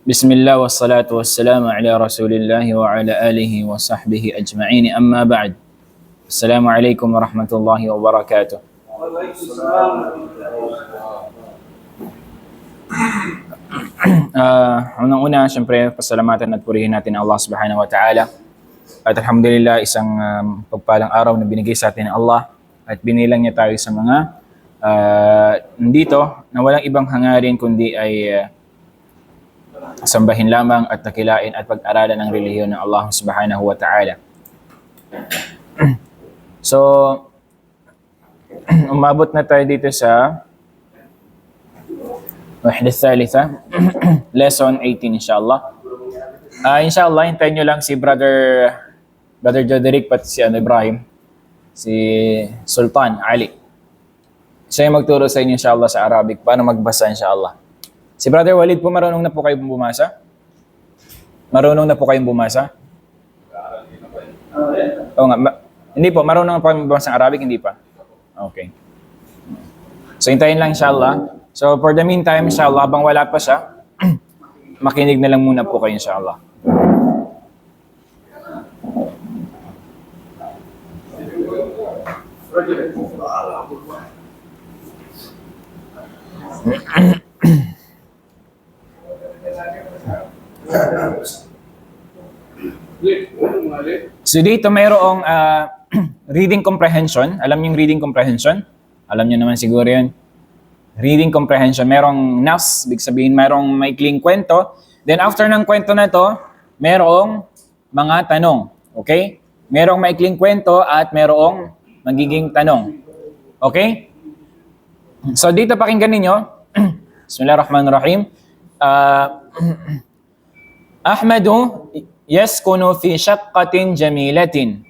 Bismillah wassalatu wassalamu ala rasulillah wa ala alihi wa sahbihi ajma'in, amma ba'd. Assalamualaikum warahmatullahi wabarakatuh. Unang-una, syempre, pasalamatan at purihin natin Allah subhanahu wa ta'ala. At alhamdulillah, isang pagpalang araw na binigay sa atin ng Allah at binilang niya tayo sa mga nandito na walang ibang hangarin kundi ay sambahin lamang at dakilain at pag-aralan ng relihiyon ng Allah subhanahu wa ta'ala. So, umabot na tayo dito sa Wahda Thalitha, lesson 18 inshallah. Inshallah, hintayin nyo lang si Brother Joderick pati si Ibrahim, si Sultan Ali. Siya yung magturo sa inyo inshallah sa Arabic, paano magbasa inshallah. Si Brother Walid po, marunong na po kayong bumasa? Marunong na po kayong bumasa? Oo nga, hindi po, marunong na po kayong bumasa ng Arabic, hindi pa? Okay. So, hintayin lang inshallah. So, for the meantime, inshallah, habang wala pa siya, makinig na lang muna po kayo inshallah. So dito mayroong reading comprehension. Alam niyo yung reading comprehension? Alam niyo naman siguro yun. Reading comprehension. Merong nas, big sabihin merong maikling kwento. Then after ng kwento na to, merong mga tanong. Okay? Merong maikling kwento at merong magiging tanong. Okay? So dito pakinggan ninyo. Bismillahirrahmanirrahim. Ahmadu yaskunu fi shaqqatin jamilatin.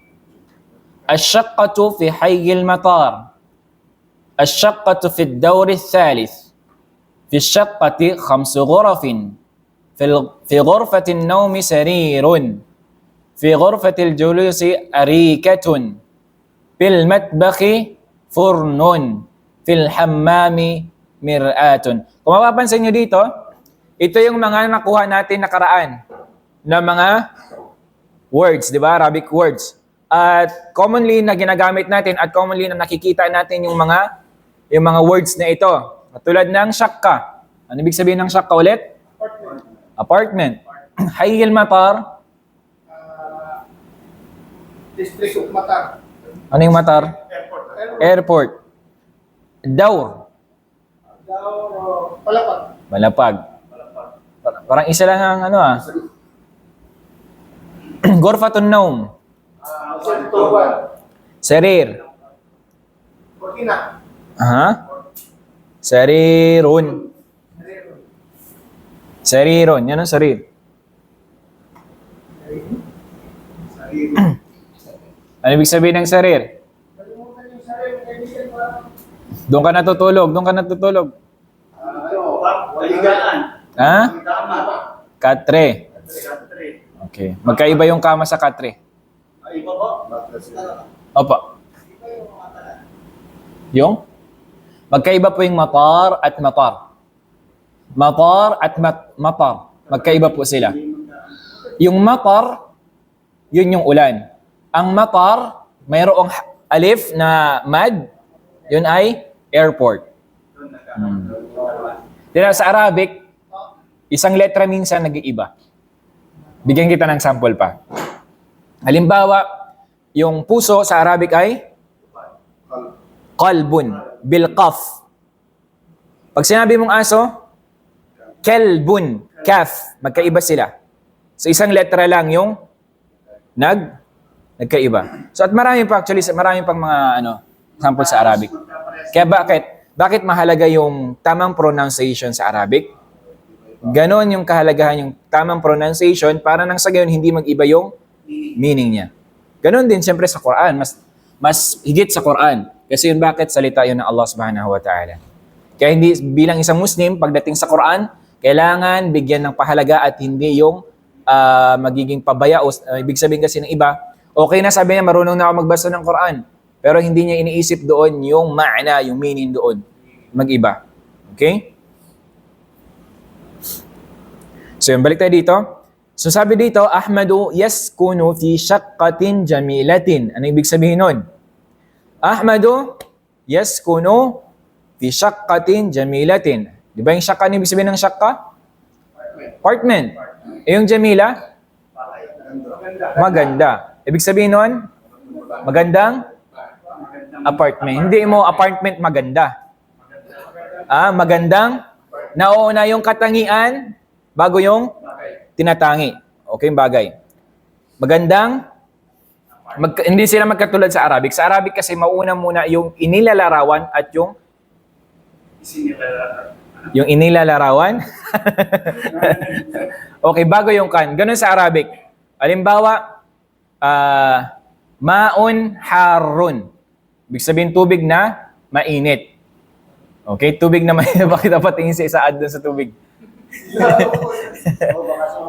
Ash-shaqqatu fi hayyil matar. الشقة في الدور الثالث في الشقة 5 غرف في غرفة النوم سرير في غرفة الجلوس أريكة في المطبخ فرن في الحمام مرآة. Kung mapapansin nyo dito, ito yung mga nakuha natin nakaraan na mga words, di ba? Arabic words. At commonly na ginagamit natin at commonly na nakikita natin yung mga words na ito. Tulad ng shakka. Ano ibig sabihin ng shakka ulit? Apartment. Hayyil matar. District of Matar. Ano yung matar? Airport. Dawr. Palapag. Malapag. Parang isa lang ang Ghurfatun Nawm. Sarir. Cortina. Sarirun. Sarirun. Yan ang sarir. Ano ibig sabihin ng sarir? Doon ka natutulog. Taligaan. Ha? Katre. Okay. Magkaiba yung kama sa katre. Ay, iba po? Opo. Yung? Magkaiba po yung matar at matar. Matar at matar. Magkaiba po sila. Yung matar, yun yung ulan. Ang matar, mayroong alif na mad, yun ay airport. Dito sa Arabic, isang letra minsan nag-iiba. Bigyan kita ng sample pa. Halimbawa, yung puso sa Arabic ay qalbun, bilqaf. Pag sinabi mong aso, kelbun, kaf. Magkaiba sila. So isang letra lang yung nagkaiba. So at marami pang mga sample sa Arabic. Kaya bakit mahalaga yung tamang pronunciation sa Arabic? Ganon yung kahalagahan yung tamang pronunciation para nang sa gayon hindi mag-iba yung meaning niya. Ganon din siyempre sa Quran, mas higit sa Quran. Kasi yun bakit salita yun ng Allah subhanahu wa ta'ala. Kaya hindi bilang isang Muslim, pagdating sa Quran, kailangan bigyan ng pahalaga at hindi yung magiging pabaya. Ibig sabihin kasi ng iba, okay na sabi niya, marunong na ako magbasa ng Quran. Pero hindi niya iniisip doon yung ma'na, yung meaning doon. mag-iba. Okay? So yun, balik tayo dito. So sabi dito, Ahmadu yaskunu fi shaqqatin jamilatin. Ano ibig sabihin nun? Ahmadu yaskunu fi shaqqatin jamilatin. Di ba yung shaqqa, ano ibig sabihin ng shaqqa? Apartment. Eh yung jamila? Maganda. Ibig sabihin nun? Magandang apartment. Hindi mo apartment maganda. Magandang nauna yung katangian bago yung tinatangi. Okay, yung bagay. Magandang hindi sila magkatulad sa Arabic. Sa Arabic kasi mauna muna yung inilalarawan at yung inilalarawan. Okay, bago yung kan. Ganun sa Arabic. Halimbawa, maun harun. Ibig sabihin tubig na mainit. Okay, tubig na mainit. Bakit dapat tingin sa isaad dun sa tubig?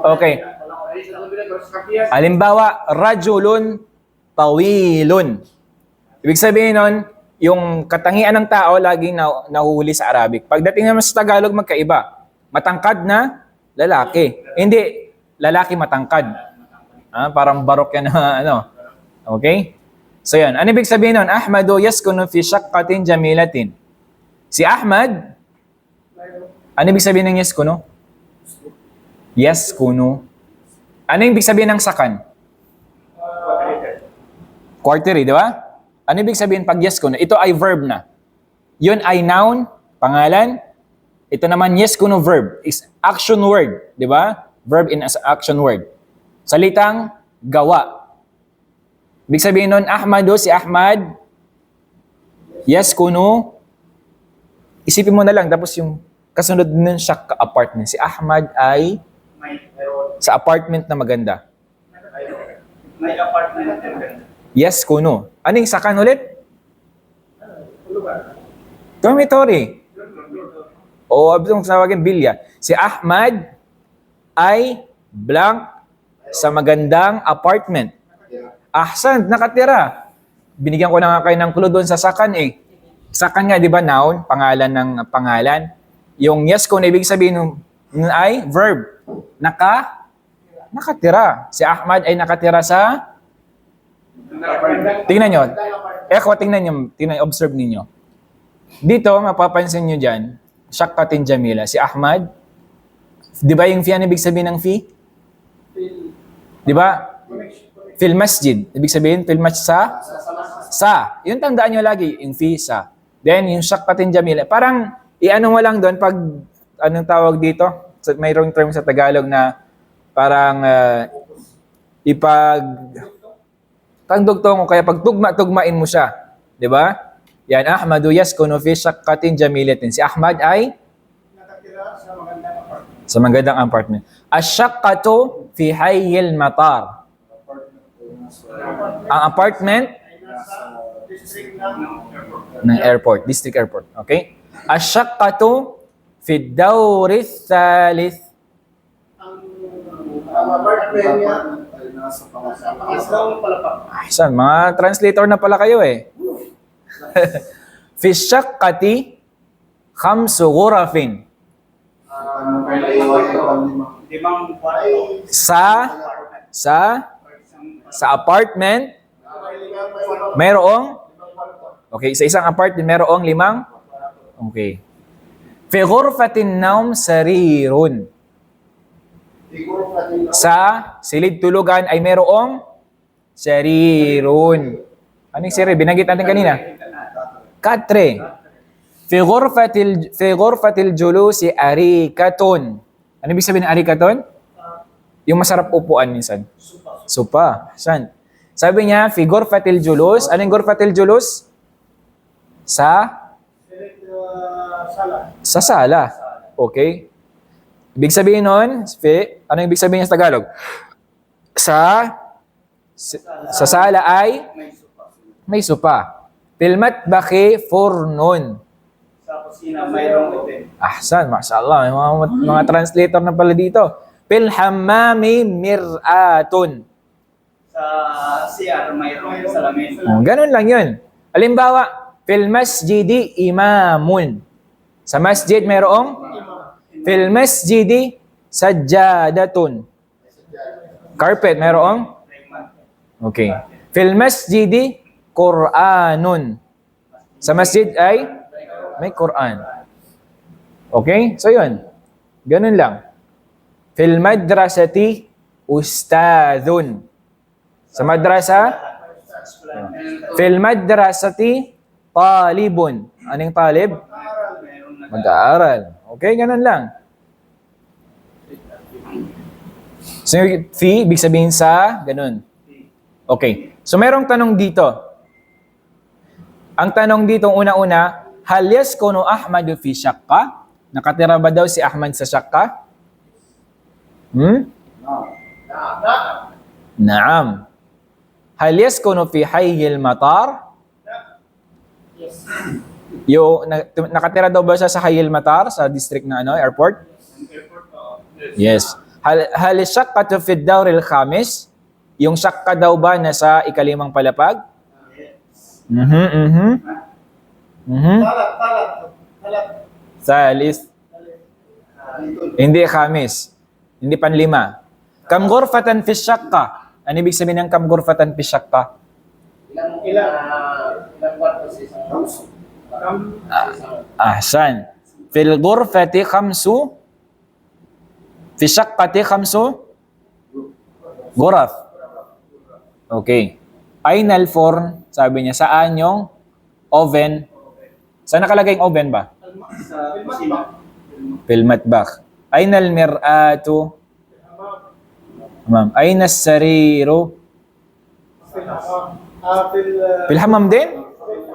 Okay. Halimbawa, rajulun tawilun. Ibig sabihin nun, yung katangian ng tao laging nahuhuli sa Arabic. Pagdating naman sa Tagalog, magkaiba. Matangkad na lalaki. Hindi, lalaki matangkad. Parang barok yan na ano. Okay? So yan. Ano ibig sabihin nun? Ahmadu yaskunu fi shaqqatin jamilatin. Si Ahmad, ano ibig sabihin ng yaskunu? Yaskunu. Ano ibig sabihin ng sakan? Quarteri, di ba? Ano ibig sabihin pag yaskunu? Ito ay verb na. Yun ay noun, pangalan. Ito naman yaskunu verb. Is action word, di ba? Verb in as action word. Salitang gawa. Ibig sabihin nun, Ahmadu, si Ahmad, yaskunu, isipin mo na lang, tapos yung kasunod nun siya ka-apartment. Si Ahmad ay sa apartment na maganda. May apartment na maganda. Yaskunu. Anong sakan ulit? Dormitory. O abitong tawagin bilya. Si Ahmad ay blank sa magandang apartment. Ahsan, nakatira. Binigyan ko na nga kayo ng clue doon sa sakan eh. Sakan nga, di ba, noun, pangalan ng pangalan. Yung yes ko na ibig sabihin nun ay verb. Nakatira. Si Ahmad ay nakatira sa... Tingnan nyo. Tingnan, observe ninyo. Dito, mapapansin nyo dyan, shaqqatin jamila. Si Ahmad, di ba yung fi ano ibig sabihin ng fi? Di ba? Fil masjid. Ibig sabihin, fil masjid sa. Yun tandaan nyo lagi, yung fi sa. Then, yung shaqqatin jamila. Parang, i-ano mo lang doon pag, anong tawag dito? Mayroong term sa Tagalog na parang tagdugtong o kaya pag tugmain mo siya. Di ba? Yan, Ahmadu yaskunu fi shaqqatin jamilatin. Si Ahmad ay sa magandang apartment. Ash-shaqqatu fi hayyil matar. Ang apartment ng airport, district airport. Okay? Ash-shaqqatu fi dawri thalith. Ang apartment niya ay nasa pangatlong palapag. Ayun, mga translator na pala kayo eh. Fi shaqqati khamsu ghurafin. Limang kwarto. Sa apartment mayroong sa isang apartment mayroong 5. Okay. Fi ghurfatin nawm sarirun. Sa silid tulugan ay mayroong sarirun. Ano yung sarir? Binanggit natin kanina. 4. Fi ghurfatil julusi arikatun. Ano ibig sabihin ng arikatun? Yung masarap upuan minsan. Sopa. Saan? Sabi niya, fi ghurfatil julus. Ano yung ghurfatil julus? Sa sala. Okay. Ibig sabihin nun, ano ibig sabihin niya sa Tagalog? Sa sala ay may sopa. Filmat baki furnun. Sa kusina mayroong hotel. Ahsan, mashallah. May mga translator na pala dito. Fil hammami mir'atun. Sa CR mayroong salamin. Ganun lang yun. Halimbawa, fil masjidi imamun. Sa masjid mayroong fil masjidi sajjadatun. Carpet mayroong? Okay. Fil masjidi Qur'anun. Sa masjid ay may Quran. Okay? So yun. Ganun lang. Fil madrasati ustadhun. Sa madrasa? Fil madrasati talibun. Anong talib? Mag-aaral. Okay, ganun lang. So, fi, ibig sabihin sa, ganun. Okay. So, merong tanong dito. Ang tanong dito, una-una, hal yaskunu Ahmadu fi syaqqa? Nakatira ba daw si Ahmad sa syaqqa? Naam. Hal yaskunu fi hayyil matar? Nakatira daw ba siya sa Hayyil Matar, sa district na airport? Yes. Hal syaqqatu fi ad-dawr al-khamis? Yung syaqqa daw ba nasa ikalimang palapag? Thalith. Hindi khamis. Hindi panlima. Kam ghurfatan fi syaqqa? Ano ibig sabihin ng kam ghurfatan fi syaqqa? Ilang kwarto sa isang house? Ahsan. Fil ghurfati khamsu fi syaqqati khamsu ghuraf. Okay. Ainal forn, sabi niya, saan yung oven? Saan nakalagay yung oven ba? Fil matbakh. Ainal mir'atu? Ma'am. Ainas sariru? Fil hamam din?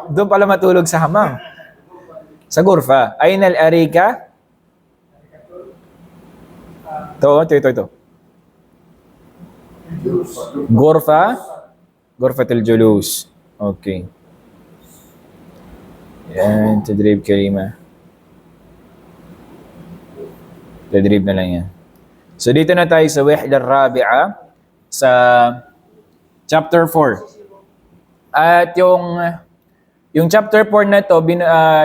Doon pala matulog sa hamam. Sa gurfa. Ainal arika? Ito. Gurfa? Gurfatul julus. Okay. Yan, tadrib kalima. Tadrib na lang yan. So dito na tayo sa wahda rabi'a sa chapter 4. At yung chapter 4 na to,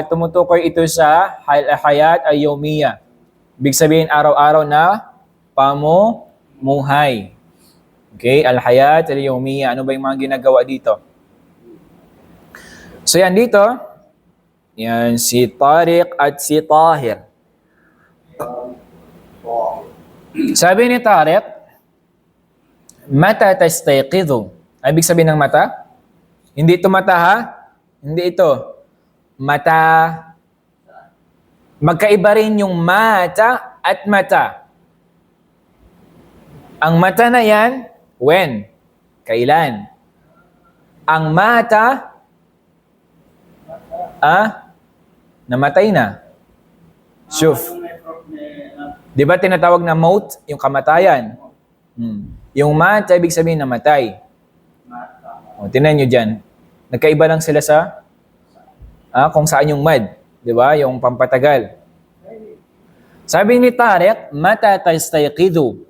tumutukoy ito sa hayat ay yawmiya. Ibig sabihin, araw-araw na pamumuhay. Okay? Al-hayat ay yawmiya. Ano ba yung mga ginagawa dito? So yan dito, yan si Tariq at si Tahir. Sabi ni Tariq, mata tastayqidhu. Ibig sabihin ng mata? Hindi ito mata ha? Hindi ito. Mata. Magkaiba rin yung mata at mata. Ang mata na yan, when? Kailan? Ang mata, namatay na. Shuf. Di ba tinatawag na maut, yung kamatayan? Yung mata, ibig sabihin namatay. O, tingnan nyo dyan. Nagkaiba lang sila sa kung saan yung mad. Di ba? Yung pampatagal. Sabi ni Tariq, mata tastayqidhu.